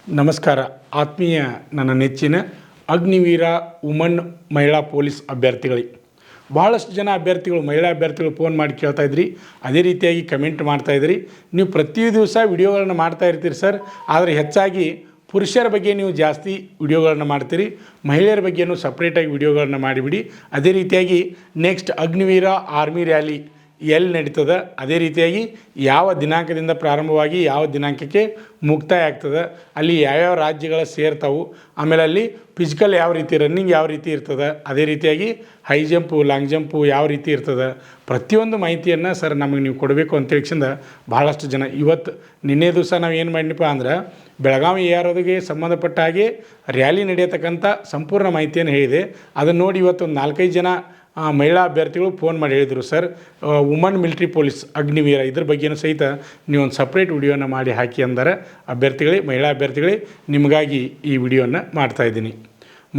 ನಮಸ್ಕಾರ ಆತ್ಮೀಯ ನನ್ನ ನೆಚ್ಚಿನ ಅಗ್ನಿವೀರ ವುಮನ್ ಮಹಿಳಾ ಪೊಲೀಸ್ ಅಭ್ಯರ್ಥಿಗಳಿಗೆ ಭಾಳಷ್ಟು ಜನ ಅಭ್ಯರ್ಥಿಗಳು ಮಹಿಳಾ ಅಭ್ಯರ್ಥಿಗಳು ಫೋನ್ ಮಾಡಿ ಕೇಳ್ತಾಯಿದ್ರಿ, ಅದೇ ರೀತಿಯಾಗಿ ಕಮೆಂಟ್ ಮಾಡ್ತಾಯಿದ್ರಿ. ನೀವು ಪ್ರತಿ ದಿವಸ ವಿಡಿಯೋಗಳನ್ನು ಮಾಡ್ತಾ ಇರ್ತೀರಿ ಸರ್, ಆದರೆ ಹೆಚ್ಚಾಗಿ ಪುರುಷರ ಬಗ್ಗೆ ನೀವು ಜಾಸ್ತಿ ವಿಡಿಯೋಗಳನ್ನು ಮಾಡ್ತೀರಿ, ಮಹಿಳೆಯರ ಬಗ್ಗೆಯೂ ಸಪ್ರೇಟಾಗಿ ವಿಡಿಯೋಗಳನ್ನು ಮಾಡಿಬಿಡಿ. ಅದೇ ರೀತಿಯಾಗಿ ನೆಕ್ಸ್ಟ್ ಅಗ್ನಿವೀರ ಆರ್ಮಿ ರ್ಯಾಲಿ ಎಲ್ಲಿ ನಡೀತದೆ, ಅದೇ ರೀತಿಯಾಗಿ ಯಾವ ದಿನಾಂಕದಿಂದ ಪ್ರಾರಂಭವಾಗಿ ಯಾವ ದಿನಾಂಕಕ್ಕೆ ಮುಕ್ತಾಯ ಆಗ್ತದೆ, ಅಲ್ಲಿ ಯಾವ್ಯಾವ ರಾಜ್ಯಗಳ ಸೇರ್ತಾವು, ಆಮೇಲೆ ಅಲ್ಲಿ ಫಿಸಿಕಲ್ ಯಾವ ರೀತಿ ರನ್ನಿಂಗ್ ಯಾವ ರೀತಿ ಇರ್ತದೆ, ಅದೇ ರೀತಿಯಾಗಿ ಹೈ ಜಂಪು ಲಾಂಗ್ ಜಂಪು ಯಾವ ರೀತಿ ಇರ್ತದೆ, ಪ್ರತಿಯೊಂದು ಮಾಹಿತಿಯನ್ನು ಸರ್ ನಮಗೆ ನೀವು ಕೊಡಬೇಕು ಅಂತೇಳಿಸಿಂದ ಭಾಳಷ್ಟು ಜನ ಇವತ್ತು ನಿನ್ನೆ ದಿವಸ ನಾವು ಏನು ಮಾಡಿನಪ್ಪ ಅಂದ್ರೆ ಬೆಳಗಾವಿ AROಗೆ ಸಂಬಂಧಪಟ್ಟ ಹಾಗೆ ರ್ಯಾಲಿ ನಡೆಯತಕ್ಕಂಥ ಸಂಪೂರ್ಣ ಮಾಹಿತಿಯನ್ನು ಹೇಳಿದೆ. ಅದನ್ನು ನೋಡಿ ಇವತ್ತು ಒಂದು 4-5 ಜನ ಮಹಿಳಾ ಅಭ್ಯರ್ಥಿಗಳು ಫೋನ್ ಮಾಡಿ ಹೇಳಿದರು, sir woman military police Agniveer ಇದ್ರ ಬಗ್ಗೆಯೂ ಸಹಿತ ನೀವೊಂದು ಸಪ್ರೇಟ್ ವಿಡಿಯೋನ ಮಾಡಿ ಹಾಕಿ ಅಂದರೆ ಅಭ್ಯರ್ಥಿಗಳೇ, ಮಹಿಳಾ ಅಭ್ಯರ್ಥಿಗಳೇ ನಿಮಗಾಗಿ ಈ ವಿಡಿಯೋನ ಮಾಡ್ತಾಯಿದ್ದೀನಿ.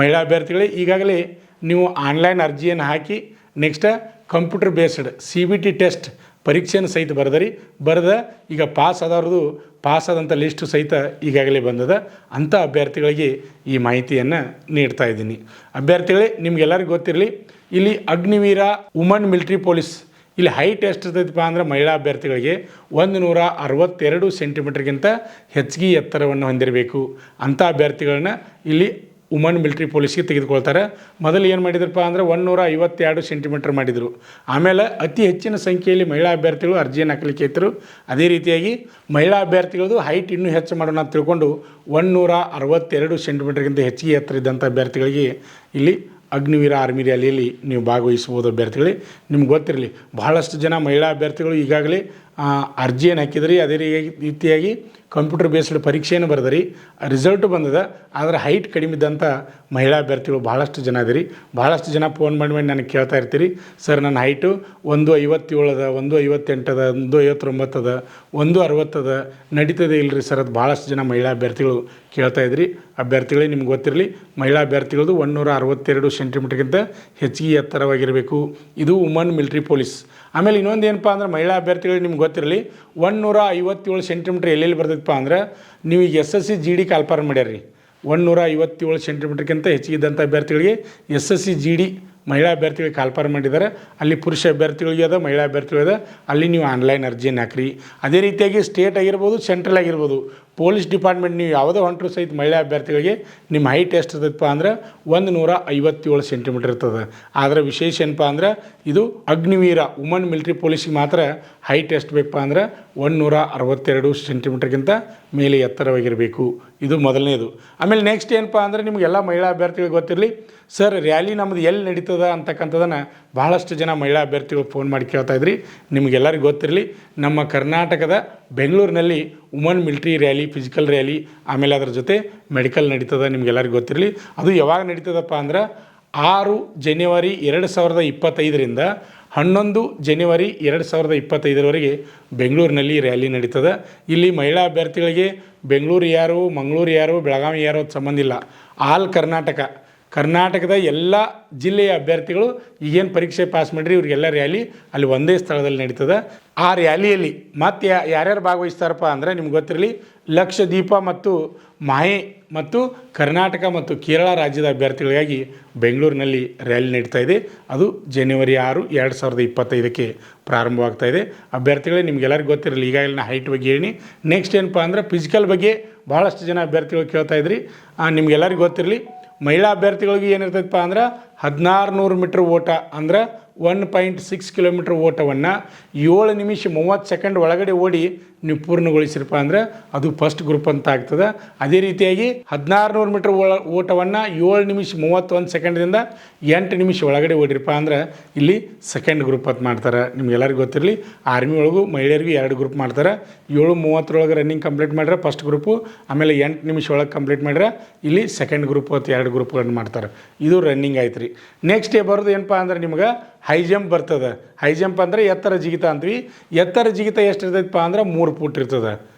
ಮಹಿಳಾ ಅಭ್ಯರ್ಥಿಗಳೇ, ಈಗಾಗಲೇ ನೀವು ಆನ್ಲೈನ್ ಅರ್ಜಿಯನ್ನು ಹಾಕಿ next computer based CBT test ಪರೀಕ್ಷೆಯನ್ನು ಸಹಿತ ಬರೆದ ಈಗ ಪಾಸ್ ಆದಂಥ ಲಿಸ್ಟು ಸಹಿತ ಈಗಾಗಲೇ ಬಂದದ. ಅಂಥ ಅಭ್ಯರ್ಥಿಗಳಿಗೆ ಈ ಮಾಹಿತಿಯನ್ನು ನೀಡ್ತಾ ಇದ್ದೀನಿ. ಅಭ್ಯರ್ಥಿಗಳೇ, ನಿಮಗೆಲ್ಲರಿಗೂ ಗೊತ್ತಿರಲಿ, ಇಲ್ಲಿ ಅಗ್ನಿವೀರ ವುಮನ್ ಮಿಲಿಟ್ರಿ ಪೊಲೀಸ್ ಇಲ್ಲಿ ಹೈಟ್ ಎಷ್ಟಿರ್ತೈತಪ್ಪ ಅಂದ್ರೆ ಮಹಿಳಾ ಅಭ್ಯರ್ಥಿಗಳಿಗೆ 162 ಸೆಂಟಿಮೀಟರ್ಗಿಂತ ಹೆಚ್ಚಿಗೆ ಎತ್ತರವನ್ನು ಹೊಂದಿರಬೇಕು. ಅಂಥ ಅಭ್ಯರ್ಥಿಗಳನ್ನ ಇಲ್ಲಿ ವುಮನ್ ಮಿಲಿಟ್ರಿ ಪೊಲೀಸ್ಗೆ ತೆಗೆದುಕೊಳ್ತಾರೆ. ಮೊದಲು ಏನು ಮಾಡಿದ್ರಪ್ಪ ಅಂದ್ರೆ 152 ಸೆಂಟಿಮೀಟರ್ ಮಾಡಿದರು. ಆಮೇಲೆ ಅತಿ ಹೆಚ್ಚಿನ ಸಂಖ್ಯೆಯಲ್ಲಿ ಮಹಿಳಾ ಅಭ್ಯರ್ಥಿಗಳು ಅರ್ಜಿಯನ್ನು ಹಾಕಲಿಕ್ಕೆ ಇದ್ದರು. ಅದೇ ರೀತಿಯಾಗಿ ಮಹಿಳಾ ಅಭ್ಯರ್ಥಿಗಳದು ಹೈಟ್ ಇನ್ನೂ ಹೆಚ್ಚು ಮಾಡೋಣ ಅಂತ ತಿಳ್ಕೊಂಡು 162 ಸೆಂಟಿಮೀಟರ್ಗಿಂತ ಹೆಚ್ಚಿಗೆ ಎತ್ತರ ಇದ್ದಂಥ ಅಭ್ಯರ್ಥಿಗಳಿಗೆ ಇಲ್ಲಿ ಅಗ್ನಿವೀರ ಆರ್ಮಿ ರ್ಯಾಲಿಯಲ್ಲಿ ನೀವು ಭಾಗವಹಿಸ್ಬೋದು. ಅಭ್ಯರ್ಥಿಗಳೇ, ನಿಮ್ಗೆ ಗೊತ್ತಿರಲಿ, ಬಹಳಷ್ಟು ಜನ ಮಹಿಳಾ ಅಭ್ಯರ್ಥಿಗಳು ಈಗಾಗಲೇ ಅರ್ಜಿಯನ್ನು ಹಾಕಿದ್ರಿ. ಅದೇ ರೀತಿಯಾಗಿ ಕಂಪ್ಯೂಟರ್ ಬೇಸ್ಡ್ ಪರೀಕ್ಷೆಯನ್ನು ಬರೆದ್ರಿ, ರಿಸಲ್ಟು ಬಂದದ. ಆದರೆ ಹೈಟ್ ಕಡಿಮೆ ಇದ್ದಂಥ ಮಹಿಳಾ ಅಭ್ಯರ್ಥಿಗಳು ಭಾಳಷ್ಟು ಜನ ಅದಿರಿ. ಭಾಳಷ್ಟು ಜನ ಫೋನ್ ಮಾಡಿ ನನಗೆ ಕೇಳ್ತಾ ಇರ್ತೀರಿ, ಸರ್ ನನ್ನ ಹೈಟು 157 ಅದ, 158 ಅದ, 159 ಅದ, 160 ಅದ, ನಡೀತದೆ ಇಲ್ಲರಿ ಸರ್. ಅದು ಭಾಳಷ್ಟು ಜನ ಮಹಿಳಾ ಅಭ್ಯರ್ಥಿಗಳು ಕೇಳ್ತಾಯಿದ್ರಿ. ಅಭ್ಯರ್ಥಿಗಳೇ, ನಿಮ್ಗೆ ಗೊತ್ತಿರಲಿ, ಮಹಿಳಾ ಅಭ್ಯರ್ಥಿಗಳದು 162 ಸೆಂಟಿಮೀಟರ್ಗಿಂತ ಹೆಚ್ಚಿಗೆ ಎತ್ತರವಾಗಿರಬೇಕು. ಇದು ವುಮನ್ ಮಿಲಿಟ್ರಿ ಪೊಲೀಸ್. ಆಮೇಲೆ ಇನ್ನೊಂದು ಏನಪ್ಪ ಅಂದ್ರೆ ಮಹಿಳಾ ಅಭ್ಯರ್ಥಿಗಳಿಗೆ ನಿಮ್ಗೆ ಗೊತ್ತಿರಲಿ, 157 ಸೆಂಟಿಮೀಟ್ರ್ ಎಲ್ಲೆಲ್ಲಿ ಬರ್ತೈತಪ್ಪ ಅಂದ್ರೆ ನೀವು ಈಗ SSC GD ಕಾಲ್ಫಾರ್ಮ್ ಮಾಡ್ಯಾರ್ರಿ. 157 ಸೆಂಟಿಮೀಟ್ರ್ಗಿಂತ ಹೆಚ್ಚಿಗಿದ್ದಂಥ ಅಭ್ಯರ್ಥಿಗಳಿಗೆ SSC GD ಮಹಿಳಾ ಅಭ್ಯರ್ಥಿಗಳಿಗೆ ಕಾಲ್ಫಾರ್ಮ್ ಮಾಡಿದ್ದಾರೆ. ಅಲ್ಲಿ ಪುರುಷ ಅಭ್ಯರ್ಥಿಗಳಿಗೆ ಅದ, ಮಹಿಳಾ ಅಭ್ಯರ್ಥಿಗಳಿಗೆ ಅದ. ಅಲ್ಲಿ ನೀವು ಆನ್ಲೈನ್ ಅರ್ಜಿಯನ್ನು ಹಾಕ್ರಿ. ಅದೇ ರೀತಿಯಾಗಿ ಸ್ಟೇಟ್ ಆಗಿರ್ಬೋದು, ಸೆಂಟ್ರಲ್ ಆಗಿರ್ಬೋದು, ಪೊಲೀಸ್ ಡಿಪಾರ್ಟ್ಮೆಂಟ್ ನೀವು ಯಾವುದೋ ಹೊಂಟರು ಸಹಿತ ಮಹಿಳಾ ಅಭ್ಯರ್ಥಿಗಳಿಗೆ ನಿಮ್ಮ ಹೈಟ್ ಎಷ್ಟು ಇರ್ತದಪ್ಪ ಅಂದ್ರೆ 157 ಸೆಂಟಿಮೀಟ್ರ್ ಇರ್ತದೆ. ಆದರೆ ವಿಶೇಷ ಏನಪ್ಪ ಅಂದ್ರೆ ಇದು ಅಗ್ನಿವೀರ ವುಮನ್ ಮಿಲಿಟ್ರಿ ಪೊಲೀಸಿಗೆ ಮಾತ್ರ ಹೈಟ್ ಎಷ್ಟು ಬೇಕಪ್ಪ ಅಂದ್ರೆ 162 ಸೆಂಟಿಮೀಟ್ರ್ಗಿಂತ ಮೇಲೆ ಎತ್ತರವಾಗಿರಬೇಕು. ಇದು ಮೊದಲನೇದು. ಆಮೇಲೆ ನೆಕ್ಸ್ಟ್ ಏನಪ್ಪ ಅಂದರೆ ನಿಮಗೆಲ್ಲ ಮಹಿಳಾ ಅಭ್ಯರ್ಥಿಗಳಿಗೆ ಗೊತ್ತಿರಲಿ, ಸರ್ ರ್ಯಾಲಿ ನಮ್ಮದು ಎಲ್ಲಿ ನಡೀತದ ಅಂತಕ್ಕಂಥದ್ದನ್ನು ಭಾಳಷ್ಟು ಜನ ಮಹಿಳಾ ಅಭ್ಯರ್ಥಿಗಳು ಫೋನ್ ಮಾಡಿ ಕೇಳ್ತಾಯಿದ್ರಿ. ನಿಮಗೆಲ್ಲರಿಗೂ ಗೊತ್ತಿರಲಿ, ನಮ್ಮ ಕರ್ನಾಟಕದ ಬೆಂಗಳೂರಿನಲ್ಲಿ woman military rally, physical rally, ಆಮೇಲೆ ಅದರ ಜೊತೆ ಮೆಡಿಕಲ್ ನಡೀತದೆ. ನಿಮಗೆಲ್ಲರಿಗೂ ಗೊತ್ತಿರಲಿ. ಅದು ಯಾವಾಗ ನಡೀತದಪ್ಪ ಅಂದ್ರೆ 6 ಜನವರಿ 2025ರಿಂದ 11 ಜನವರಿ 2025ರವರೆಗೆ ಬೆಂಗಳೂರಿನಲ್ಲಿ ರ್ಯಾಲಿ ನಡೀತದೆ. ಇಲ್ಲಿ ಮಹಿಳಾ ಅಭ್ಯರ್ಥಿಗಳಿಗೆ ಬೆಂಗಳೂರು ಯಾರು, ಮಂಗಳೂರು ಯಾರು, ಬೆಳಗಾವಿ ಯಾರು ಅಂತ ಸಂಬಂಧ ಇಲ್ಲ. ಆಲ್ ಕರ್ನಾಟಕದ ಎಲ್ಲ ಜಿಲ್ಲೆಯ ಅಭ್ಯರ್ಥಿಗಳು ಈಗೇನು ಪರೀಕ್ಷೆ ಪಾಸ್ ಮಾಡಿರಿ ಇವರಿಗೆಲ್ಲ ರ್ಯಾಲಿ ಅಲ್ಲಿ ಒಂದೇ ಸ್ಥಳದಲ್ಲಿ ನಡೀತದೆ. ಆ ರ್ಯಾಲಿಯಲ್ಲಿ ಮತ್ತೆ ಯಾರ್ಯಾರು ಭಾಗವಹಿಸ್ತಾರಪ್ಪ ಅಂದರೆ ನಿಮ್ಗೆ ಗೊತ್ತಿರಲಿ, ಲಕ್ಷದೀಪ ಮತ್ತು ಮಾಹೆ ಮತ್ತು ಕರ್ನಾಟಕ ಮತ್ತು ಕೇರಳ ರಾಜ್ಯದ ಅಭ್ಯರ್ಥಿಗಳಿಗಾಗಿ ಬೆಂಗಳೂರಿನಲ್ಲಿ ರ್ಯಾಲಿ ನಡೀತಾ ಇದೆ. ಅದು ಜನವರಿ 6, 2025ಕ್ಕೆ ಪ್ರಾರಂಭವಾಗ್ತಾ ಇದೆ. ಅಭ್ಯರ್ಥಿಗಳೇ, ನಿಮಗೆಲ್ಲರಿಗೂ ಗೊತ್ತಿರಲಿ, ಈಗಾಗಲೇ ನಾನು ಹೈಟ್ ಬಗ್ಗೆ ಹೇಳಿ. ನೆಕ್ಸ್ಟ್ ಏನಪ್ಪ ಅಂದರೆ ಫಿಸಿಕಲ್ ಬಗ್ಗೆ ಭಾಳಷ್ಟು ಜನ ಅಭ್ಯರ್ಥಿಗಳು ಕೇಳ್ತಾಯಿದ್ರಿ. ನಿಮಗೆಲ್ಲರಿಗೂ ಗೊತ್ತಿರಲಿ, ಮಹಿಳಾ ಅಭ್ಯರ್ಥಿಗಳಿಗೆ ಏನಿರ್ತೈತಪ್ಪ ಅಂದ್ರೆ 1600 ಮೀಟ್ರ್ ಓಟ ಅಂದ್ರೆ 1.6 ಕಿಲೋಮೀಟ್ರ್ ಓಟವನ್ನು 7 ನಿಮಿಷ 30 ಸೆಕೆಂಡ್ ಒಳಗಡೆ ಓಡಿ ನೀವು ಪೂರ್ಣಗೊಳಿಸಿರಪ್ಪ ಅಂದರೆ ಅದು ಫಸ್ಟ್ ಗ್ರೂಪ್ ಅಂತ ಆಗ್ತದೆ. ಅದೇ ರೀತಿಯಾಗಿ 1600 ಮೀಟ್ರ್ ಓಟವನ್ನು 7 ನಿಮಿಷ 31 ಸೆಕೆಂಡ್ದಿಂದ 8 ನಿಮಿಷ ಒಳಗಡೆ ಓಡಿರಪ್ಪ ಅಂದ್ರೆ ಇಲ್ಲಿ ಸೆಕೆಂಡ್ ಗ್ರೂಪ್ ಅಂತ ಮಾಡ್ತಾರೆ. ನಿಮ್ಗೆಲ್ಲರಿಗೂ ಗೊತ್ತಿರಲಿ, ಆರ್ಮಿ ಒಳಗೂ ಮಹಿಳೆಯರಿಗೂ 2 ಗ್ರೂಪ್ ಮಾಡ್ತಾರೆ. 7:30 ರನ್ನಿಂಗ್ ಕಂಪ್ಲೀಟ್ ಮಾಡ್ರೆ ಫಸ್ಟ್ ಗ್ರೂಪು, ಆಮೇಲೆ 8 ನಿಮಿಷ ಒಳಗೆ ಕಂಪ್ಲೀಟ್ ಮಾಡ್ರೆ ಇಲ್ಲಿ ಸೆಕೆಂಡ್ ಗ್ರೂಪ್ ಅಂತ 2 ಗ್ರೂಪ್ಗಳನ್ನು ಮಾಡ್ತಾರೆ. ಇದು ರನ್ನಿಂಗ್ ಆಯ್ತು ರೀ. ನೆಕ್ಸ್ಟ್ ಬರೋದು ಏನಪ್ಪ ಅಂದ್ರೆ ನಿಮ್ಗೆ ಹೈ ಜಂಪ್ ಬರ್ತದೆ. ಹೈ ಜಂಪ್ ಅಂದರೆ ಎತ್ತರ ಜಿಗಿತ ಅಂತೀವಿ. ಎತ್ತರ ಜಿಗಿತ ಎಷ್ಟು ಇರ್ತೈತಪ್ಪ ಅಂದ್ರೆ 3 ಫೂಟ್ ಇರ್ತದೆ.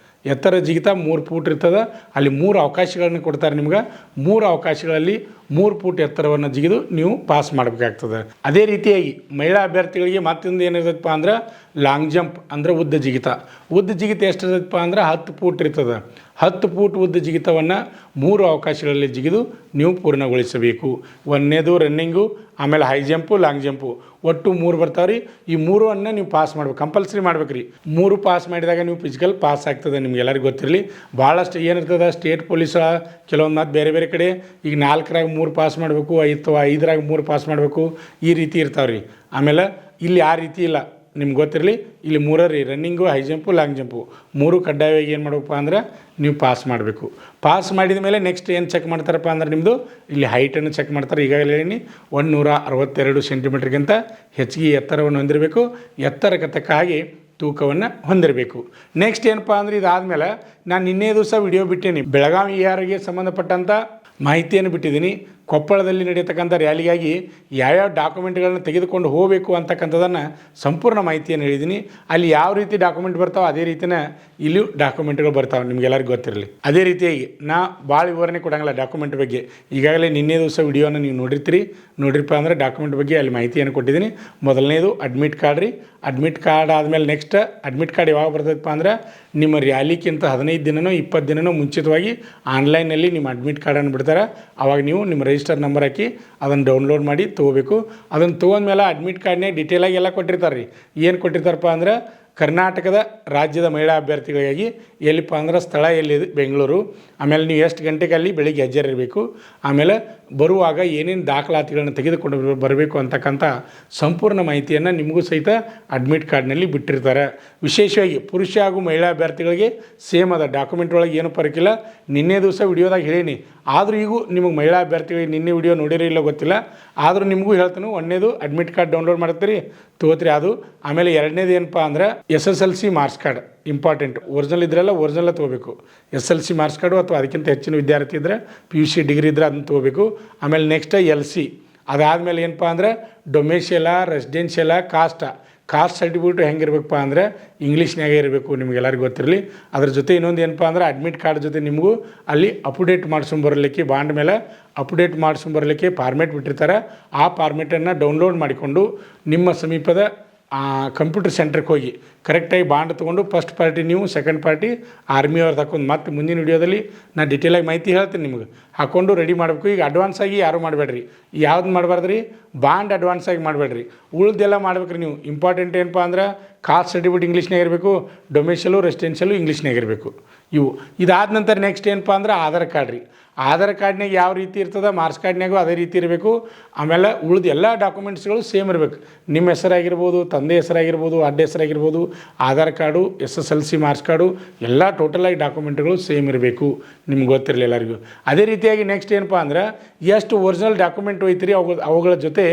ಎತ್ತರ ಜಿಗಿತ 3 ಫೂಟ್ ಇರ್ತದೆ. ಅಲ್ಲಿ 3 ಅವಕಾಶಗಳನ್ನು ಕೊಡ್ತಾರೆ ನಿಮ್ಗೆ. 3 ಅವಕಾಶಗಳಲ್ಲಿ 3 ಫೂಟ್ ಎತ್ತರವನ್ನು ಜಿಗಿದು ನೀವು ಪಾಸ್ ಮಾಡಬೇಕಾಗ್ತದೆ. ಅದೇ ರೀತಿಯಾಗಿ ಮಹಿಳಾ ಅಭ್ಯರ್ಥಿಗಳಿಗೆ ಮತ್ತೊಂದು ಏನಿರ್ತೈತಪ್ಪ ಅಂದ್ರೆ ಲಾಂಗ್ ಜಂಪ್ ಅಂದರೆ ಉದ್ದ ಜಿಗಿತ. ಉದ್ದ ಜಿಗಿತ ಎಷ್ಟು ಇರ್ತೈತಪ್ಪ ಅಂದ್ರೆ 10 ಫೂಟ್ ಇರ್ತದೆ. 10 ಫೂಟ್ ಉದ್ದ ಜಿಗಿತವನ್ನು 3 ಅವಕಾಶಗಳಲ್ಲಿ ಜಿಗಿದು ನೀವು ಪೂರ್ಣಗೊಳಿಸಬೇಕು. ಒಂದನೇದು ರನ್ನಿಂಗು, ಆಮೇಲೆ ಹೈ ಜಂಪು, ಲಾಂಗ್ ಜಂಪು, ಒಟ್ಟು 3 ಬರ್ತಾವೆ ರೀ. ಈ 3 ನೀವು ಪಾಸ್ ಮಾಡ್ಬೇಕು, ಕಂಪಲ್ಸರಿ ಮಾಡ್ಬೇಕು ರೀ. 3 ಪಾಸ್ ಮಾಡಿದಾಗ ನೀವು ಫಿಸಿಕಲ್ ಪಾಸ್ ಆಗ್ತದೆ. ನಿಮ್ಗೆಲ್ಲರಿಗೂ ಗೊತ್ತಿರಲಿ. ಭಾಳಷ್ಟು ಏನಿರ್ತದೆ ಸ್ಟೇಟ್ ಪೊಲೀಸ್ ಕೆಲವೊಂದು ಮಾತು ಬೇರೆ ಬೇರೆ ಕಡೆ ಈಗ 4ರಾಗ 3 ಪಾಸ್ ಮಾಡಬೇಕು, ಅಥವಾ 5ರಾಗ 3 ಪಾಸ್ ಮಾಡಬೇಕು, ಈ ರೀತಿ ಇರ್ತಾವೆ ರೀ. ಆಮೇಲೆ ಇಲ್ಲಿ ಆ ರೀತಿ ಇಲ್ಲ, ನಿಮ್ಗೆ ಗೊತ್ತಿರಲಿ. ಇಲ್ಲಿ 3 ರೀ, running, high jump, long jump, 3 ಕಡ್ಡಾಯವಾಗಿ ಏನು ಮಾಡ್ಬೇಕಪ್ಪ ಅಂದ್ರೆ ನೀವು ಪಾಸ್ ಮಾಡಬೇಕು. ಪಾಸ್ ಮಾಡಿದ ಮೇಲೆ ನೆಕ್ಸ್ಟ್ ಏನು ಚೆಕ್ ಮಾಡ್ತಾರಪ್ಪ ಅಂದ್ರೆ ನಿಮ್ಮದು ಇಲ್ಲಿ ಹೈಟನ್ನು ಚೆಕ್ ಮಾಡ್ತಾರೆ. ಈಗಾಗಲೇ ಹೇಳಿ 162 ಸೆಂಟಿಮೀಟ್ರ್ಗಿಂತ ಹೆಚ್ಚಿಗೆ ಎತ್ತರವನ್ನು ಹೊಂದಿರಬೇಕು. ಎತ್ತರಕ್ಕೆ ತಕ್ಕ ಹಾಗೆ ತೂಕವನ್ನು ಹೊಂದಿರಬೇಕು. ನೆಕ್ಸ್ಟ್ ಏನಪ್ಪ ಅಂದರೆ ಇದಾದಮೇಲೆ ನಾನು ನಿನ್ನೆ ದಿವಸ ವಿಡಿಯೋ ಬಿಟ್ಟೇನಿ. ಬೆಳಗಾವಿ ಯಾರಿಗೆ ಸಂಬಂಧಪಟ್ಟಂಥ ಮಾಹಿತಿಯನ್ನು ಬಿಟ್ಟಿದ್ದೀನಿ. ಕೊಪ್ಪಳದಲ್ಲಿ ನಡೆಯತಕ್ಕಂಥ ರ್ಯಾಲಿಗಾಗಿ ಯಾವ್ಯಾವ ಡಾಕ್ಯುಮೆಂಟ್ಗಳನ್ನ ತೆಗೆದುಕೊಂಡು ಹೋಗಬೇಕು ಅಂತಕ್ಕಂಥದ್ದನ್ನು ಸಂಪೂರ್ಣ ಮಾಹಿತಿಯನ್ನು ಹೇಳಿದ್ದೀನಿ. ಅಲ್ಲಿ ಯಾವ ರೀತಿ ಡಾಕ್ಯುಮೆಂಟ್ ಬರ್ತಾವೆ ಅದೇ ರೀತಿಯ ಇಲ್ಲೂ ಡಾಕ್ಯುಮೆಂಟ್ಗಳು ಬರ್ತಾವೆ, ನಿಮಗೆಲ್ಲರಿಗೂ ಗೊತ್ತಿರಲಿ. ಅದೇ ರೀತಿಯಾಗಿ ನಾ ಭಾಳ ವಿವರಣೆ ಕೊಡೋಂಗಿಲ್ಲ ಡಾಕ್ಯುಮೆಂಟ್ ಬಗ್ಗೆ. ಈಗಾಗಲೇ ನಿನ್ನೆ ದಿವಸ ವಿಡಿಯೋನ ನೀವು ನೋಡಿರಪ್ಪ ಅಂದರೆ ಡಾಕ್ಯುಮೆಂಟ್ ಬಗ್ಗೆ ಅಲ್ಲಿ ಮಾಹಿತಿಯನ್ನು ಕೊಟ್ಟಿದ್ದೀನಿ. ಮೊದಲನೇದು ಅಡ್ಮಿಟ್ ಕಾರ್ಡ್ ರೀ. ಅಡ್ಮಿಟ್ ಕಾರ್ಡ್ ಆದಮೇಲೆ ನೆಕ್ಸ್ಟ್ ಅಡ್ಮಿಟ್ ಕಾರ್ಡ್ ಯಾವಾಗ ಬರ್ತದಪ್ಪ ಅಂದ್ರೆ ನಿಮ್ಮ ರ್ಯಾಲಿಗಿಂತ 15 ದಿನನೋ 20 ದಿನನೋ ಮುಂಚಿತವಾಗಿ ಆನ್ಲೈನಲ್ಲಿ ನಿಮ್ಮ ಅಡ್ಮಿಟ್ ಕಾರ್ಡನ್ನು ಬಿಡ್ತಾರೆ. ಆವಾಗ ನೀವು ನಿಮ್ಮ ರಿಜಿಸ್ಟರ್ ನಂಬರ್ ಹಾಕಿ ಅದನ್ನು ಡೌನ್ಲೋಡ್ ಮಾಡಿ ತೊಗೋಬೇಕು. ಅದನ್ನು ತೊಗೊಂಡ್ಮೇಲೆ ಅಡ್ಮಿಟ್ ಕಾರ್ಡ್ನೇ ಡೀಟೇಲಾಗಿ ಎಲ್ಲ ಕೊಟ್ಟಿರ್ತಾರೆ ರೀ. ಏನು ಕೊಟ್ಟಿರ್ತಾರಪ್ಪ ಅಂದ್ರೆ ಕರ್ನಾಟಕದ ರಾಜ್ಯದ ಮಹಿಳಾ ಅಭ್ಯರ್ಥಿಗಳಿಗಾಗಿ ಎಲ್ಲಿಪ್ಪ ಅಂದ್ರೆ ಸ್ಥಳ ಎಲ್ಲಿದೆ ಬೆಂಗಳೂರು. ಆಮೇಲೆ ನೀವು ಎಷ್ಟು ಗಂಟೆಗೆ ಅಲ್ಲಿ ಬೆಳಿಗ್ಗೆ ಹಾಜರಿರಬೇಕು. ಆಮೇಲೆ ಬರುವಾಗ ಏನೇನು ದಾಖಲಾತಿಗಳನ್ನು ತೆಗೆದುಕೊಂಡು ಬರಬೇಕು ಅಂತಕ್ಕಂಥ ಸಂಪೂರ್ಣ ಮಾಹಿತಿಯನ್ನು ನಿಮಗೂ ಸಹಿತ ಅಡ್ಮಿಟ್ ಕಾರ್ಡ್ನಲ್ಲಿ ಬಿಟ್ಟಿರ್ತಾರೆ. ವಿಶೇಷವಾಗಿ ಪುರುಷ ಹಾಗೂ ಮಹಿಳಾ ಅಭ್ಯರ್ಥಿಗಳಿಗೆ ಸೇಮ್ ಅದ, ಡಾಕ್ಯುಮೆಂಟ್ ಒಳಗೆ ಏನೂ ಪರಕಿಲ್ಲ. ನಿನ್ನೆ ದಿವಸ ವಿಡಿಯೋದಾಗ ಹೇಳೀನಿ. ಆದರೂ ಈಗೂ ನಿಮಗೆ ಮಹಿಳಾ ಅಭ್ಯರ್ಥಿಗಳಿಗೆ ನಿನ್ನೆ ವಿಡಿಯೋ ನೋಡಿರಿ ಇಲ್ಲ ಗೊತ್ತಿಲ್ಲ, ಆದರೂ ನಿಮಗೂ ಹೇಳ್ತಾನೆ. ಒಂದನೇದು ಅಡ್ಮಿಟ್ ಕಾರ್ಡ್ ಡೌನ್ಲೋಡ್ ಮಾಡ್ತೀರಿ, ತೊಗೋತೀರಿ ಅದು. ಆಮೇಲೆ ಎರಡನೇದು ಏನಪ್ಪ ಅಂದ್ರೆ SSLC marks card important. Original ಇದ್ರೆಲ್ಲ ಒರಿಜಿನಲ್ ತೊಗೋಬೇಕು. SSLC ಮಾರ್ಕ್ಸ್ ಕಾರ್ಡು ಅಥವಾ ಅದಕ್ಕಿಂತ ಹೆಚ್ಚಿನ ವಿದ್ಯಾರ್ಥಿ ಇದ್ದರೆ PUC ಡಿಗ್ರಿ ಇದ್ದರೆ ಅದನ್ನು ತೊಗೋಬೇಕು. ಆಮೇಲೆ ನೆಕ್ಸ್ಟ್ LC. ಅದಾದಮೇಲೆ ಏನಪ್ಪ ಅಂದ್ರೆ ಡೊಮೆಶಿಯಲ, ರೆಸಿಡೆನ್ಷಿಯಲ, ಕಾಸ್ಟ್ ಸರ್ಟಿಫಿಕೇಟು ಹೆಂಗಿರ್ಬೇಕಪ್ಪ ಅಂದರೆ ಇಂಗ್ಲೀಷ್ನಾಗೆ ಇರಬೇಕು, ನಿಮಗೆಲ್ಲರಿಗೂ ಗೊತ್ತಿರಲಿ. ಅದ್ರ ಜೊತೆ ಇನ್ನೊಂದು ಏನಪ್ಪ ಅಂದ್ರೆ ಅಡ್ಮಿಟ್ ಕಾರ್ಡ್ ಜೊತೆ ನಿಮಗೂ ಅಲ್ಲಿ ಅಪ್ಡೇಟ್ ಮಾಡ್ಸ್ಕೊಂಬರಲಿಕ್ಕೆ, ಬಾಂಡ್ ಮೇಲೆ ಅಪ್ಡೇಟ್ ಮಾಡ್ಸ್ಕೊಂಬರಲಿಕ್ಕೆ ಫಾರ್ಮೇಟ್ ಬಿಟ್ಟಿರ್ತಾರೆ. ಆ ಫಾರ್ಮೇಟನ್ನು ಡೌನ್ಲೋಡ್ ಮಾಡಿಕೊಂಡು ನಿಮ್ಮ ಸಮೀಪದ ಕಂಪ್ಯೂಟರ್ ಸೆಂಟ್ರಿಗೆ ಹೋಗಿ ಕರೆಕ್ಟಾಗಿ ಬಾಂಡ್ ತೊಗೊಂಡು ಫಸ್ಟ್ ಪಾರ್ಟಿ ನೀವು, ಸೆಕೆಂಡ್ ಪಾರ್ಟಿ ಆರ್ಮಿಯವ್ರದ್ದು ಹಾಕೊಂಡು ಮತ್ತೆ ಮುಂದಿನ ವಿಡಿಯೋದಲ್ಲಿ ನಾನು ಡಿಟೇಲಾಗಿ ಮಾಹಿತಿ ಹೇಳ್ತೀನಿ ನಿಮಗೆ. ಹಾಕ್ಕೊಂಡು ರೆಡಿ ಮಾಡಬೇಕು. ಈಗ ಅಡ್ವಾನ್ಸಾಗಿ ಯಾರೂ ಮಾಡಬೇಡ್ರಿ. ಯಾವ್ದು ಮಾಡಬಾರ್ದು ರೀ, ಬಾಂಡ್ ಅಡ್ವಾನ್ಸಾಗಿ ಮಾಡಬೇಡ್ರಿ. ಉಳ್ದೆಲ್ಲ ಮಾಡ್ಬೇಕ್ರಿ ನೀವು. ಇಂಪಾರ್ಟೆಂಟ್ ಏನಪ್ಪ ಅಂದ್ರೆ ಕಾಸ್ಟ್ ಸರ್ಟಿಫಿಕೇಟ್ ಇಂಗ್ಲೀಷ್ನಾಗ ಇರಬೇಕು, ಡೊಮೆಶಿಯಲು, ರೆಸಿಡೆನ್ಷಿಯಲು ಇಂಗ್ಲೀಷ್ನಾಗ ಇರಬೇಕು ಇವು. ಇದಾದ ನಂತರ ನೆಕ್ಸ್ಟ್ ಏನಪ್ಪ ಅಂದ್ರೆ ಆಧಾರ್ ಕಾರ್ಡ್ ರೀ. ಆಧಾರ್ ಕಾರ್ಡ್ನಾಗ ಯಾವ ರೀತಿ ಇರ್ತದೆ ಮಾರ್ಕ್ಸ್ ಕಾರ್ಡ್ನಾಗೂ ಅದೇ ರೀತಿ ಇರಬೇಕು. ಆಮೇಲೆ ಉಳಿದ ಎಲ್ಲ ಡಾಕ್ಯುಮೆಂಟ್ಸ್ಗಳು ಸೇಮ್ ಇರಬೇಕು. ನಿಮ್ಮ ಹೆಸರಾಗಿರ್ಬೋದು, ತಂದೆ ಹೆಸರಾಗಿರ್ಬೋದು, ಅಡ್ಡ ಹೆಸರಾಗಿರ್ಬೋದು, Aadhaar card, SSLC marks card ಎಲ್ಲ ಟೋಟಲಾಗಿ ಡಾಕ್ಯುಮೆಂಟ್ಗಳು ಸೇಮ್ ಇರಬೇಕು. ನಿಮ್ಗೆ ಗೊತ್ತಿರಲಿ ಎಲ್ಲರಿಗೂ. ಅದೇ ರೀತಿಯಾಗಿ ನೆಕ್ಸ್ಟ್ ಏನಪ್ಪ ಅಂದ್ರೆ ಎಷ್ಟು ಒರಿಜಿನಲ್ ಡಾಕ್ಯುಮೆಂಟ್ ಹೋಯ್ತಿರಿ ಅವುಗಳ ಜೊತೆ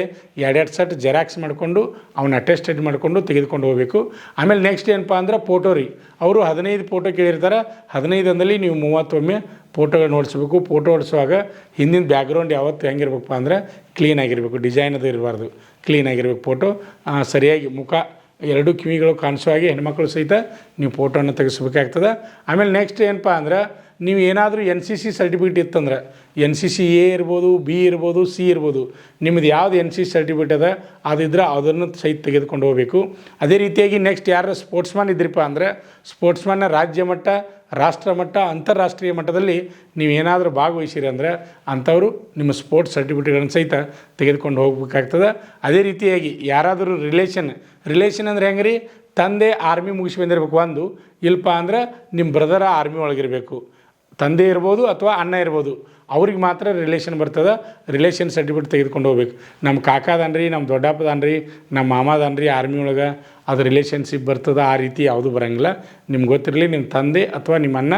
2 ಸೆಟ್ ಜೆರಾಕ್ಸ್ ಮಾಡಿಕೊಂಡು ಅವನ್ನ ಅಟೆಸ್ಟೆಡ್ ಮಾಡಿಕೊಂಡು ತೆಗೆದುಕೊಂಡು ಹೋಗಬೇಕು. ಆಮೇಲೆ ನೆಕ್ಸ್ಟ್ ಏನಪ್ಪ ಅಂದ್ರೆ ಫೋಟೋ ರೀ. ಅವರು 15 ಫೋಟೋ ಕೇಳಿರ್ತಾರೆ. 15 ಅಂದಲ್ಲಿ ನೀವು 30 ಫೋಟೋಗಳು ನೋಡಿಸ್ಬೇಕು. ಫೋಟೋ ಹೊಡಿಸುವಾಗ ಹಿಂದಿನ ಬ್ಯಾಕ್ಗ್ರೌಂಡ್ ಯಾವತ್ತು ಹೆಂಗಿರ್ಬೇಕಪ್ಪ ಅಂದ್ರೆ ಕ್ಲೀನಾಗಿರಬೇಕು, ಡಿಸೈನ್ ಅದು ಇರಬಾರ್ದು, ಕ್ಲೀನಾಗಿರ್ಬೇಕು. ಫೋಟೋ ಸರಿಯಾಗಿ ಮುಖ, 2 ಕಿವಿಗಳು ಕಾಣಿಸೋ ಹಾಗೆ ಹೆಣ್ಮಕ್ಳು ಸಹಿತ ನೀವು ಫೋಟೋನ ತೆಗೆಸ್ಬೇಕಾಗ್ತದೆ. ಆಮೇಲೆ ನೆಕ್ಸ್ಟ್ ಏನಪ್ಪ ಅಂದ್ರೆ ನೀವು ಏನಾದರೂ NCC ಸರ್ಟಿಫಿಕೇಟ್ ಇತ್ತಂದ್ರೆ NCC A ಇರ್ಬೋದು, B ಇರ್ಬೋದು, C ಇರ್ಬೋದು, ನಿಮ್ಮದು ಯಾವ್ದು NCC ಸರ್ಟಿಫಿಕೇಟ್ ಅದ ಅದಿದ್ರೆ ಅದನ್ನು ಸಹಿತ ತೆಗೆದುಕೊಂಡು ಹೋಗಬೇಕು. ಅದೇ ರೀತಿಯಾಗಿ ನೆಕ್ಸ್ಟ್ ಯಾರು ಸ್ಪೋರ್ಟ್ಸ್ಮನ್ ಇದ್ರಿಪ್ಪ ಅಂದರೆ ಸ್ಪೋರ್ಟ್ಸ್ಮನ್ನ ರಾಜ್ಯ ಮಟ್ಟ, ರಾಷ್ಟ್ರ ಮಟ್ಟ, ಅಂತಾರಾಷ್ಟ್ರೀಯ ಮಟ್ಟದಲ್ಲಿ ನೀವು ಏನಾದರೂ ಭಾಗವಹಿಸಿರಿ ಅಂದರೆ ಅಂಥವರು ನಿಮ್ಮ ಸ್ಪೋರ್ಟ್ಸ್ ಸರ್ಟಿಫಿಕೇಟ್ಗಳನ್ನು ಸಹಿತ ತೆಗೆದುಕೊಂಡು ಹೋಗ್ಬೇಕಾಗ್ತದೆ. ಅದೇ ರೀತಿಯಾಗಿ ಯಾರಾದರೂ ರಿಲೇಷನ್ ಅಂದರೆ ಹೆಂಗೆ ರೀ, ತಂದೆ ಆರ್ಮಿ ಮುಗಿಸಿ ಬಂದಿರಬೇಕು ಒಂದು, ಇಲ್ಲಪ್ಪ ಅಂದ್ರೆ ನಿಮ್ಮ ಬ್ರದರ ಆರ್ಮಿ ಒಳಗಿರಬೇಕು. ತಂದೆ ಇರ್ಬೋದು ಅಥವಾ ಅಣ್ಣ ಇರ್ಬೋದು, ಅವ್ರಿಗೆ ಮಾತ್ರ ರಿಲೇಷನ್ ಬರ್ತದೆ. ರಿಲೇಷನ್ ಸರ್ಟಿಫಿಕೇಟ್ ತೆಗೆದುಕೊಂಡು ಹೋಗ್ಬೇಕು. ನಮ್ಮ ಕಾಕಾದನ್ರಿ, ನಮ್ಮ ದೊಡ್ಡಪ್ಪದನ್ರಿ, ನಮ್ಮ ಮಾಮದನ್ರಿ ಆರ್ಮಿ ಒಳಗೆ ಅದು ರಿಲೇಷನ್ಶಿಪ್ ಬರ್ತದೆ. ಆ ರೀತಿ ಯಾವುದೂ ಬರೋಂಗಿಲ್ಲ. ನಿಮ್ಗೆ ಗೊತ್ತಿರಲಿ, ನಿಮ್ಮ ತಂದೆ ಅಥವಾ ನಿಮ್ಮ ಅಣ್ಣ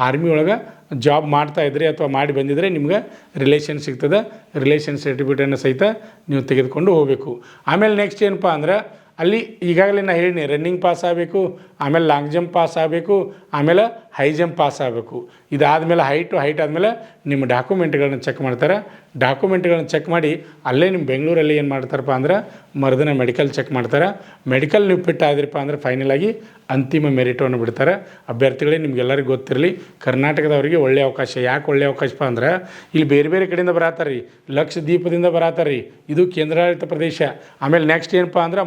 ಆರ್ಮಿ ಒಳಗೆ ಜಾಬ್ ಮಾಡ್ತಾಯಿದ್ರಿ ಅಥವಾ ಮಾಡಿ ಬಂದಿದ್ರೆ ನಿಮ್ಗೆ ರಿಲೇಷನ್ ಸಿಗ್ತದೆ. ರಿಲೇಷನ್ ಸರ್ಟಿಫಿಕೇಟನ್ನು ಸಹಿತ ನೀವು ತೆಗೆದುಕೊಂಡು ಹೋಗಬೇಕು. ಆಮೇಲೆ ನೆಕ್ಸ್ಟ್ ಏನಪ್ಪ ಅಂದ್ರೆ ಅಲ್ಲಿ ಈಗಾಗಲೇ ನಾನು ಹೇಳೀನಿ, ರನ್ನಿಂಗ್ ಪಾಸ್ ಆಗಬೇಕು, ಆಮೇಲೆ ಲಾಂಗ್ ಜಂಪ್ ಪಾಸ್ ಆಗಬೇಕು, ಆಮೇಲೆ ಹೈ ಜಂಪ್ ಪಾಸ್ ಆಗಬೇಕು. ಇದಾದಮೇಲೆ ಹೈಟ್ ಆದಮೇಲೆ ನಿಮ್ಮ ಡಾಕ್ಯುಮೆಂಟ್ಗಳನ್ನ ಚೆಕ್ ಮಾಡ್ತಾರೆ. ಡಾಕ್ಯುಮೆಂಟ್ಗಳನ್ನ ಚೆಕ್ ಮಾಡಿ ಅಲ್ಲೇ ನಿಮ್ಮ ಬೆಂಗಳೂರಲ್ಲಿ ಏನು ಮಾಡ್ತಾರಪ್ಪ ಅಂದ್ರೆ ಮರುದಿನ ಮೆಡಿಕಲ್ ಚೆಕ್ ಮಾಡ್ತಾರೆ. ಮೆಡಿಕಲ್ ನೀವು ಫಿಟ್ ಆದ್ರಪ್ಪ ಅಂದ್ರೆ ಫೈನಲಾಗಿ ಅಂತಿಮ ಮೆರಿಟನ್ನು ಬಿಡ್ತಾರೆ. ಅಭ್ಯರ್ಥಿಗಳೇ ನಿಮಗೆಲ್ಲರಿಗೂ ಗೊತ್ತಿರಲಿ, ಕರ್ನಾಟಕದವರಿಗೆ ಒಳ್ಳೆಯ ಅವಕಾಶ. ಯಾಕೆ ಒಳ್ಳೆಯ ಅವಕಾಶಪ್ಪ ಅಂದ್ರೆ ಇಲ್ಲಿ ಬೇರೆ ಬೇರೆ ಕಡೆಯಿಂದ ಬರತ್ತಾರೆ ರೀ, ಲಕ್ಷದ್ವೀಪದಿಂದ ಬರತ್ತಾರೆ ರೀ, ಇದು ಕೇಂದ್ರಾಡಳಿತ ಪ್ರದೇಶ. ಆಮೇಲೆ ನೆಕ್ಸ್ಟ್ ಏನಪ್ಪ ಅಂದ್ರೆ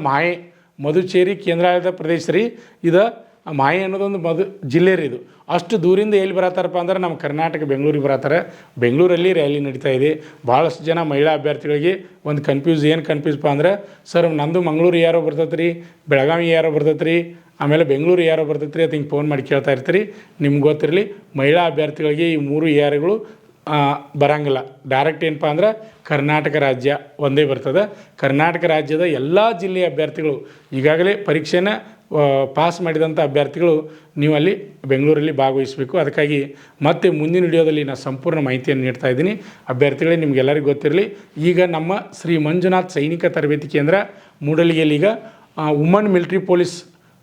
ಮಧುಚೇರಿ ಕೇಂದ್ರಾಡಳಿತ ಪ್ರದೇಶ ರೀ. ಇದು ಮಾಹೆ ಅನ್ನೋದೊಂದು ಜಿಲ್ಲೆ ರೀ ಇದು. ಅಷ್ಟು ದೂರಿಂದ ಎಲ್ಲಿ ಬರತ್ತಾರಪ್ಪ ಅಂದ್ರೆ ನಮ್ಮ ಕರ್ನಾಟಕ ಬೆಂಗಳೂರಿಗೆ ಬರತ್ತಾರೆ. ಬೆಂಗಳೂರಲ್ಲಿ ರ್ಯಾಲಿ ನಡೀತಾ ಇದೆ. ಭಾಳಷ್ಟು ಜನ ಮಹಿಳಾ ಅಭ್ಯರ್ಥಿಗಳಿಗೆ ಒಂದು ಕನ್ಫ್ಯೂಸ್ಪ ಅಂದ್ರೆ ಸರ್ ನಂದು ಮಂಗಳೂರು ಯಾರೋ ಬರ್ತೈತೆ ರೀ, ಬೆಳಗಾವಿ ಯಾರೋ ಬರ್ತೈತೆ ರೀ, ಆಮೇಲೆ ಬೆಂಗಳೂರು ಯಾರೋ ಬರ್ತೈತೆ ರೀ ಅಂತ ಹಿಂಗೆ ಫೋನ್ ಮಾಡಿ ಕೇಳ್ತಾ ಇರ್ತೀರಿ. ನಿಮ್ಗೆ ಗೊತ್ತಿರಲಿ, ಮಹಿಳಾ ಅಭ್ಯರ್ಥಿಗಳಿಗೆ ಈ 3 ಏರಿಯಾಗಳು ಬರೋಂಗಿಲ್ಲ. ಡೈರೆಕ್ಟ್ ಏನಪ್ಪ ಅಂದ್ರೆ ಕರ್ನಾಟಕ ರಾಜ್ಯ ಒಂದೇ ಬರ್ತದೆ. ಕರ್ನಾಟಕ ರಾಜ್ಯದ ಎಲ್ಲ ಜಿಲ್ಲೆಯ ಅಭ್ಯರ್ಥಿಗಳು ಈಗಾಗಲೇ ಪರೀಕ್ಷೆನ ಪಾಸ್ ಮಾಡಿದಂಥ ಅಭ್ಯರ್ಥಿಗಳು ನೀವು ಅಲ್ಲಿ ಬೆಂಗಳೂರಲ್ಲಿ ಭಾಗವಹಿಸಬೇಕು. ಅದಕ್ಕಾಗಿ ಮತ್ತೆ ಮುಂದಿನ ವಿಡಿಯೋದಲ್ಲಿ ನಾನು ಸಂಪೂರ್ಣ ಮಾಹಿತಿಯನ್ನು ನೀಡ್ತಾ ಇದ್ದೀನಿ. ಅಭ್ಯರ್ಥಿಗಳೇ, ನಿಮಗೆಲ್ಲರಿಗೂ ಗೊತ್ತಿರಲಿ, ಈಗ ನಮ್ಮ ಶ್ರೀ ಮಂಜುನಾಥ್ ಸೈನಿಕ ತರಬೇತಿ ಕೇಂದ್ರ ಮೂಡಲಿಗೆಯಲ್ಲಿ ಈಗ ವುಮನ್ ಮಿಲಿಟ್ರಿ ಪೊಲೀಸ್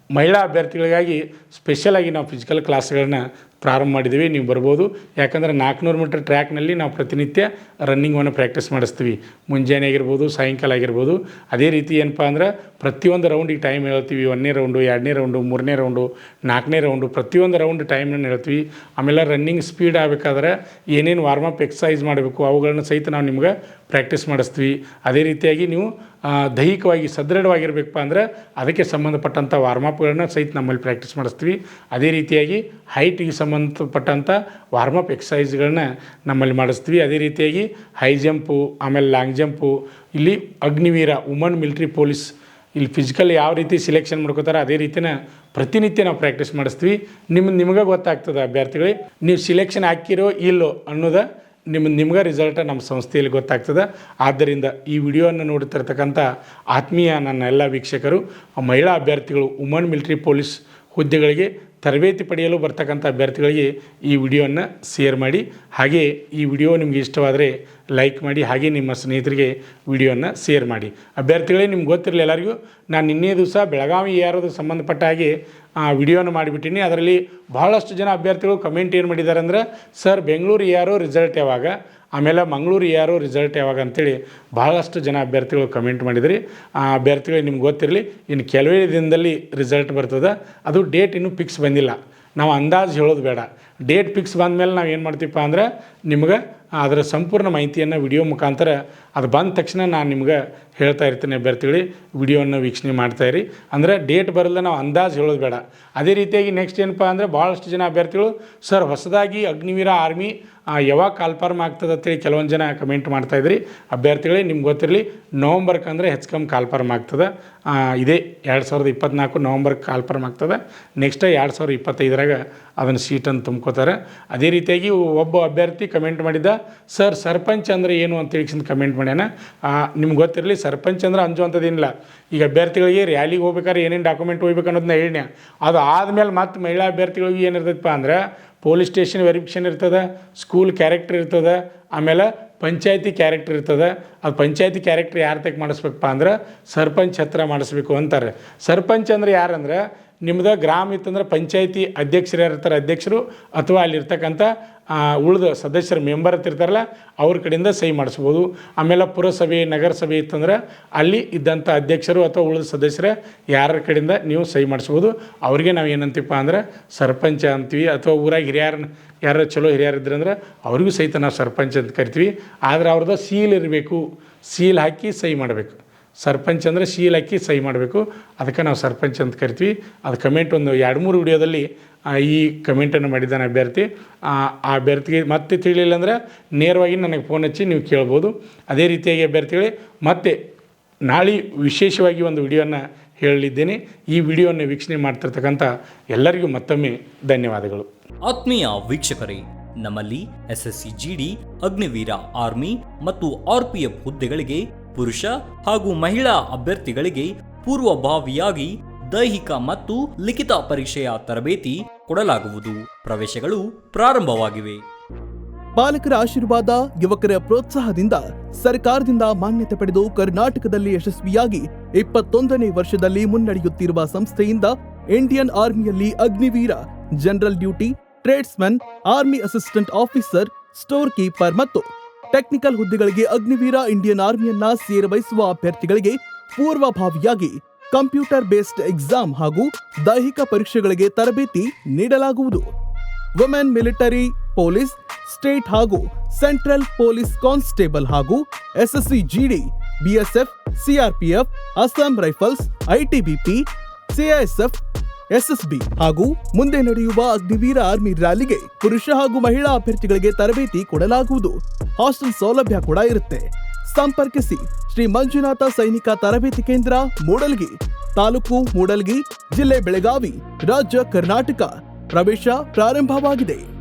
ಮಹಿಳಾ ಅಭ್ಯರ್ಥಿಗಳಿಗಾಗಿ ಸ್ಪೆಷಲಾಗಿ ನಾವು ಫಿಸಿಕಲ್ ಕ್ಲಾಸ್ಗಳನ್ನ ಪ್ರಾರಂಭ ಮಾಡಿದ್ದೀವಿ. ನೀವು ಬರ್ಬೋದು. ಯಾಕಂದರೆ 400 ಮೀಟರ್ ಟ್ರ್ಯಾಕ್ನಲ್ಲಿ ನಾವು ಪ್ರತಿನಿತ್ಯ ರನ್ನಿಂಗನ್ನು ಪ್ರಾಕ್ಟೀಸ್ ಮಾಡಿಸ್ತೀವಿ. ಮುಂಜಾನೆ ಆಗಿರ್ಬೋದು, ಸಾಯಂಕಾಲ ಆಗಿರ್ಬೋದು. ಅದೇ ರೀತಿ ಏನಪ್ಪ ಅಂದ್ರೆ ಪ್ರತಿಯೊಂದು ರೌಂಡಿಗೆ ಟೈಮ್ ಹೇಳ್ತೀವಿ. 1ನೇ ರೌಂಡು, 2ನೇ ರೌಂಡು, 3ನೇ ರೌಂಡು, 4ನೇ ರೌಂಡು, ಪ್ರತಿಯೊಂದು ರೌಂಡ್ ಟೈಮನ್ನು ಹೇಳ್ತೀವಿ. ಆಮೇಲೆ ರನ್ನಿಂಗ್ ಸ್ಪೀಡ್ ಆಗಬೇಕಾದ್ರೆ ಏನೇನು ವಾರ್ಮಪ್ ಎಕ್ಸಸೈಸ್ ಮಾಡಬೇಕು ಅವುಗಳನ್ನ ಸಹಿತ ನಾವು ನಿಮ್ಗೆ ಪ್ರಾಕ್ಟೀಸ್ ಮಾಡಿಸ್ತೀವಿ. ಅದೇ ರೀತಿಯಾಗಿ ನೀವು ದೈಹಿಕವಾಗಿ ಸದೃಢವಾಗಿರಬೇಕಪ್ಪ ಅಂದರೆ ಅದಕ್ಕೆ ಸಂಬಂಧಪಟ್ಟಂಥ ವಾರ್ಮಪ್ಗಳನ್ನ ಸಹಿತ ನಮ್ಮಲ್ಲಿ ಪ್ರಾಕ್ಟೀಸ್ ಮಾಡಿಸ್ತೀವಿ. ಅದೇ ರೀತಿಯಾಗಿ ಹೈಟಿಗೆ ಸಂಬಂಧಪಟ್ಟಂಥ ವಾರ್ಮಪ್ ಎಕ್ಸಸೈಸ್ಗಳನ್ನ ನಮ್ಮಲ್ಲಿ ಮಾಡಿಸ್ತೀವಿ. ಅದೇ ರೀತಿಯಾಗಿ ಹೈ ಜಂಪು, ಆಮೇಲೆ ಲಾಂಗ್ ಜಂಪು, ಇಲ್ಲಿ ಅಗ್ನಿವೀರ ವುಮನ್ ಮಿಲಿಟ್ರಿ ಪೊಲೀಸ್ ಇಲ್ಲಿ ಫಿಸಿಕಲ್ ಯಾವ ರೀತಿ ಸಿಲೆಕ್ಷನ್ ಮಾಡ್ಕೋತಾರೆ ಅದೇ ರೀತಿನ ಪ್ರತಿನಿತ್ಯ ನಾವು ಪ್ರಾಕ್ಟೀಸ್ ಮಾಡಿಸ್ತೀವಿ. ನಿಮಗೆ ಗೊತ್ತಾಗ್ತದೆ ಅಭ್ಯರ್ಥಿಗಳಿಗೆ ನೀವು ಸಿಲೆಕ್ಷನ್ ಹಾಕಿರೋ ಇಲ್ಲೋ ಅನ್ನೋದು ನಿಮ್ಗೆ ರಿಸಲ್ಟ್ ನಮ್ಮ ಸಂಸ್ಥೆಯಲ್ಲಿ ಗೊತ್ತಾಗ್ತದೆ. ಆದ್ದರಿಂದ ಈ ವಿಡಿಯೋವನ್ನು ನೋಡ್ತಿರ್ತಕ್ಕಂಥ ಆತ್ಮೀಯ ನನ್ನ ಎಲ್ಲ ವೀಕ್ಷಕರು, ಮಹಿಳಾ ಅಭ್ಯರ್ಥಿಗಳು ವುಮನ್ ಮಿಲಿಟ್ರಿ ಪೊಲೀಸ್ ಹುದ್ದೆಗಳಿಗೆ ತರಬೇತಿ ಪಡೆಯಲು ಬರ್ತಕ್ಕಂಥ ಅಭ್ಯರ್ಥಿಗಳಿಗೆ ಈ ವಿಡಿಯೋವನ್ನು ಶೇರ್ ಮಾಡಿ. ಹಾಗೆ ಈ ವಿಡಿಯೋ ನಿಮಗೆ ಇಷ್ಟವಾದರೆ ಲೈಕ್ ಮಾಡಿ. ಹಾಗೆ ನಿಮ್ಮ ಸ್ನೇಹಿತರಿಗೆ ವಿಡಿಯೋವನ್ನು ಶೇರ್ ಮಾಡಿ. ಅಭ್ಯರ್ಥಿಗಳೇ, ನಿಮ್ಗೆ ಗೊತ್ತಿರಲಿ ಎಲ್ಲರಿಗೂ, ನಾನು ನಿನ್ನೆ ದಿವಸ ಬೆಳಗಾವಿ ಯಾರೋದು ಸಂಬಂಧಪಟ್ಟ ಹಾಗೆ ವಿಡಿಯೋನ ಮಾಡಿಬಿಟ್ಟಿನಿ. ಅದರಲ್ಲಿ ಬಹಳಷ್ಟು ಜನ ಅಭ್ಯರ್ಥಿಗಳು ಕಮೆಂಟ್ ಏನು ಮಾಡಿದ್ದಾರೆ ಅಂದರೆ, ಸರ್ ಬೆಂಗಳೂರು ಯಾರೋ ರಿಸಲ್ಟ್ ಯಾವಾಗ, ಆಮೇಲೆ ಮಂಗಳೂರು ಯಾರೋ ರಿಸಲ್ಟ್ ಯಾವಾಗ ಅಂತೇಳಿ ಭಾಳಷ್ಟು ಜನ ಅಭ್ಯರ್ಥಿಗಳು ಕಮೆಂಟ್ ಮಾಡಿದ್ರಿ. ಆ ಅಭ್ಯರ್ಥಿಗಳಿಗೆ ನಿಮ್ಗೆ ಗೊತ್ತಿರಲಿ, ಇನ್ನು ಕೆಲವೇ ದಿನದಲ್ಲಿ ರಿಸಲ್ಟ್ ಬರ್ತದೆ. ಅದು ಡೇಟ್ ಇನ್ನೂ ಫಿಕ್ಸ್ ಬಂದಿಲ್ಲ. ನಾವು ಅಂದಾಜು ಹೇಳೋದು ಬೇಡ. ಡೇಟ್ ಫಿಕ್ಸ್ ಬಂದಮೇಲೆ ನಾವು ಏನು ಮಾಡ್ತೀವಪ್ಪ ಅಂದ್ರೆ ನಿಮ್ಗೆ ಅದರ ಸಂಪೂರ್ಣ ಮಾಹಿತಿಯನ್ನು ವಿಡಿಯೋ ಮುಖಾಂತರ ಅದು ಬಂದ ತಕ್ಷಣ ನಾನು ನಿಮ್ಗೆ ಹೇಳ್ತಾ ಇರ್ತೀನಿ. ಅಭ್ಯರ್ಥಿಗಳಿಗೆ ವಿಡಿಯೋವನ್ನು ವೀಕ್ಷಣೆ ಮಾಡ್ತಾಯಿರಿ. ಅಂದರೆ ಡೇಟ್ ಬರಲ್ಲ, ನಾವು ಅಂದಾಜು ಹೇಳೋದು ಬೇಡ. ಅದೇ ರೀತಿಯಾಗಿ ನೆಕ್ಸ್ಟ್ ಏನಪ್ಪ ಅಂದರೆ ಭಾಳಷ್ಟು ಜನ ಅಭ್ಯರ್ಥಿಗಳು ಸರ್ ಹೊಸದಾಗಿ ಅಗ್ನಿವೀರ ಆರ್ಮಿ ಯಾವಾಗ ಕಾಲ್ಫಾರ್ಮ್ ಆಗ್ತದೆ ಅಂತೇಳಿ ಕೆಲವೊಂದು ಜನ ಕಮೆಂಟ್ ಮಾಡ್ತಾಯಿದ್ರಿ. ಅಭ್ಯರ್ಥಿಗಳೇ, ನಿಮ್ಗೆ ಗೊತ್ತಿರಲಿ, ನವಂಬರ್ಗೆ ಅಂದರೆ ಹೆಚ್ಚು ಕಾಲ್ಫಾರ್ಮ್ ಆಗ್ತದೆ. ಇದೇ 2024 ನವಂಬರ್ಗೆ ಕಾಲ್ಫಾರ್ಮ್ ಆಗ್ತದೆ. ನೆಕ್ಸ್ಟ್ 2025ರಾಗ ಅದನ್ನು ಸೀಟನ್ನು ತುಂಬ್ಕೋತಾರೆ. ಅದೇ ರೀತಿಯಾಗಿ ಒಬ್ಬ ಅಭ್ಯರ್ಥಿ ಕಮೆಂಟ್ ಮಾಡಿದ್ದ, ಸರ್ ಸರ್ಪಂಚ್ ಅಂದರೆ ಏನು ಅಂತೇಳಿ ಕಮೆಂಟ್ ಮಾಡ್ಯಾನ. ನಿಮ್ಗೆ ಗೊತ್ತಿರಲಿ, ಸರ್ಪಂಚ್ ಅಂದ್ರೆ ಅಂಜುವಂಥದ್ದೇನಿಲ್ಲ. ಈಗ ಅಭ್ಯರ್ಥಿಗಳಿಗೆ ರ್ಯಾಲಿಗೆ ಹೋಗ್ಬೇಕಾದ್ರೆ ಏನೇನು ಡಾಕ್ಯುಮೆಂಟ್ ಹೋಗ್ಬೇಕು ಅನ್ನೋದನ್ನ ಹೇಳಿನ. ಅದು ಆದಮೇಲೆ ಮತ್ತೆ ಮಹಿಳಾ ಅಭ್ಯರ್ಥಿಗಳಿಗೆ ಏನಿರ್ತೈತಪ್ಪ ಅಂದ್ರೆ ಪೊಲೀಸ್ ಸ್ಟೇಷನ್ ವೆರಿಫಿಕೇಷನ್ ಇರ್ತದೆ, ಸ್ಕೂಲ್ ಕ್ಯಾರೆಕ್ಟರ್ ಇರ್ತದೆ, ಆಮೇಲೆ ಪಂಚಾಯತಿ ಕ್ಯಾರೆಕ್ಟರ್ ಇರ್ತದೆ. ಅದು ಪಂಚಾಯತಿ ಕ್ಯಾರೆಕ್ಟರ್ ಯಾರು ತೆಗೆ ಮಾಡಿಸ್ಬೇಕಪ್ಪ ಅಂದ್ರೆ ಸರ್ಪಂಚ್ ಹತ್ರ ಮಾಡಿಸ್ಬೇಕು ಅಂತಾರೆ. ಸರ್ಪಂಚ್ ಅಂದರೆ ಯಾರಂದ್ರೆ ನಿಮ್ಮದು ಗ್ರಾಮ ಇತ್ತಂದ್ರೆ ಪಂಚಾಯತಿ ಅಧ್ಯಕ್ಷರು ಯಾರಿರ್ತಾರೆ, ಅಧ್ಯಕ್ಷರು ಅಥವಾ ಅಲ್ಲಿರ್ತಕ್ಕಂಥ ಉಳಿದ ಸದಸ್ಯರು ಮೆಂಬರ್ ಇರ್ತಾರಲ್ಲ ಅವ್ರ ಕಡೆಯಿಂದ ಸಹಿ ಮಾಡಿಸ್ಬೋದು. ಆಮೇಲೆ ಪುರಸಭೆ ನಗರಸಭೆ ಇತ್ತಂದ್ರೆ ಅಲ್ಲಿ ಇದ್ದಂಥ ಅಧ್ಯಕ್ಷರು ಅಥವಾ ಉಳಿದ ಸದಸ್ಯರ ಯಾರ ಕಡೆಯಿಂದ ನೀವು ಸಹಿ ಮಾಡಿಸ್ಬೋದು. ಅವ್ರಿಗೆ ನಾವು ಏನಂತೀವಪ್ಪ ಅಂದ್ರೆ ಸರ್ಪಂಚ ಅಂತೀವಿ. ಅಥವಾ ಊರಾಗ ಯಾರು ಚಲೋ ಹಿರಿಯರು ಇದ್ರಂದ್ರೆ ಅವ್ರಿಗೂ ಸಹಿತ ನಾವು ಸರ್ಪಂಚ್ ಅಂತ ಕರಿತೀವಿ. ಆದರೆ ಅವ್ರದ್ದು ಸೀಲ್ ಇರಬೇಕು, ಸೀಲ್ ಹಾಕಿ ಸಹಿ ಮಾಡಬೇಕು. ಸರ್ಪಂಚ್ ಅಂದರೆ ಶೀಲ್ ಹಾಕಿ ಸಹಿ ಮಾಡಬೇಕು. ಅದಕ್ಕೆ ನಾವು ಸರ್ಪಂಚ್ ಅಂತ ಕರಿತೀವಿ. ಅದು ಕಮೆಂಟ್ ಒಂದು 2-3 ವಿಡಿಯೋದಲ್ಲಿ ಈ ಕಮೆಂಟನ್ನು ಮಾಡಿದ್ದಾನೆ ಅಭ್ಯರ್ಥಿ. ಆ ಅಭ್ಯರ್ಥಿಗೆ ಮತ್ತೆ ತಿಳಿಲಿಲ್ಲ ಅಂದರೆ ನೇರವಾಗಿ ನನಗೆ ಫೋನ್ ಹಚ್ಚಿ ನೀವು ಕೇಳ್ಬೋದು. ಅದೇ ರೀತಿಯಾಗಿ ಅಭ್ಯರ್ಥಿಗಳೇ, ಮತ್ತೆ ನಾಳೆ ವಿಶೇಷವಾಗಿ ಒಂದು ವಿಡಿಯೋನ ಹೇಳಲಿದ್ದೇನೆ. ಈ ವಿಡಿಯೋನ ವೀಕ್ಷಣೆ ಮಾಡ್ತಿರ್ತಕ್ಕಂಥ ಎಲ್ಲರಿಗೂ ಮತ್ತೊಮ್ಮೆ ಧನ್ಯವಾದಗಳು. ಆತ್ಮೀಯ ವೀಕ್ಷಕರೇ, ನಮ್ಮಲ್ಲಿ SSC GD, ಅಗ್ನಿವೀರ ಆರ್ಮಿ ಮತ್ತು RPF ಹುದ್ದೆಗಳಿಗೆ ಪುರುಷ ಹಾಗೂ ಮಹಿಳಾ ಅಭ್ಯರ್ಥಿಗಳಿಗೆ ಪೂರ್ವಭಾವಿಯಾಗಿ ದೈಹಿಕ ಮತ್ತು ಲಿಖಿತ ಪರೀಕ್ಷೆಯ ತರಬೇತಿ ಕೊಡಲಾಗುವುದು. ಪ್ರವೇಶಗಳು ಪ್ರಾರಂಭವಾಗಿವೆ. ಪಾಲಕರ ಆಶೀರ್ವಾದ, ಯುವಕರ ಪ್ರೋತ್ಸಾಹದಿಂದ ಸರ್ಕಾರದಿಂದ ಮಾನ್ಯತೆ ಪಡೆದು ಕರ್ನಾಟಕದಲ್ಲಿ ಯಶಸ್ವಿಯಾಗಿ 21ನೇ ವರ್ಷದಲ್ಲಿ ಮುನ್ನಡೆಯುತ್ತಿರುವ ಸಂಸ್ಥೆಯಿಂದ ಇಂಡಿಯನ್ ಆರ್ಮಿಯಲ್ಲಿ Agniveer, general duty, tradesman, army assistant officer, store keeper ಮತ್ತು ಟೆಕ್ನಿಕಲ್ ಹುದ್ದೆಗಳಿಗೆ ಅಗ್ನಿವೀರ ಇಂಡಿಯನ್ ಆರ್ಮಿಯನ್ನ ಸೇರಬಯಸುವ ಅಭ್ಯರ್ಥಿಗಳಿಗೆ ಪೂರ್ವಭಾವಿಯಾಗಿ ಕಂಪ್ಯೂಟರ್ ಬೇಸ್ಡ್ ಎಕ್ಸಾಮ್ ಹಾಗೂ ದೈಹಿಕ ಪರೀಕ್ಷೆಗಳಿಗೆ ತರಬೇತಿ ನೀಡಲಾಗುವುದು. ವುಮೆನ್ ಮಿಲಿಟರಿ ಪೊಲೀಸ್, ಸ್ಟೇಟ್ ಹಾಗೂ ಸೆಂಟ್ರಲ್ ಪೊಲೀಸ್ ಕಾನ್ಸ್ಟೇಬಲ್ ಹಾಗೂ SSC GD, BSF, CRPF, Assam rifles, ITBP, CISF, SSB ಹಾಗೂ ಮುಂದೆ ನಡೆಯುವ ಅಗ್ನಿವೀರ ಆರ್ಮಿ ರ್ಯಾಲಿಗೆ ಪುರುಷ ಹಾಗೂ ಮಹಿಳಾ ಅಭ್ಯರ್ಥಿಗಳಿಗೆ ತರಬೇತಿ ಕೊಡಲಾಗುವುದು. ಹಾಸ್ಟೆಲ್ ಸೌಲಭ್ಯ ಕೂಡ ಇರುತ್ತೆ. ಸಂಪರ್ಕಿಸಿ ಶ್ರೀ ಮಂಜುನಾಥ ಸೈನಿಕ ತರಬೇತಿ ಕೇಂದ್ರ, ಮೂಡಲಗಿ, ತಾಲೂಕು ಮೂಡಲಗಿ, ಜಿಲ್ಲೆ ಬೆಳಗಾವಿ, ರಾಜ್ಯ ಕರ್ನಾಟಕ. ಪ್ರವೇಶ ಪ್ರಾರಂಭವಾಗಿದೆ.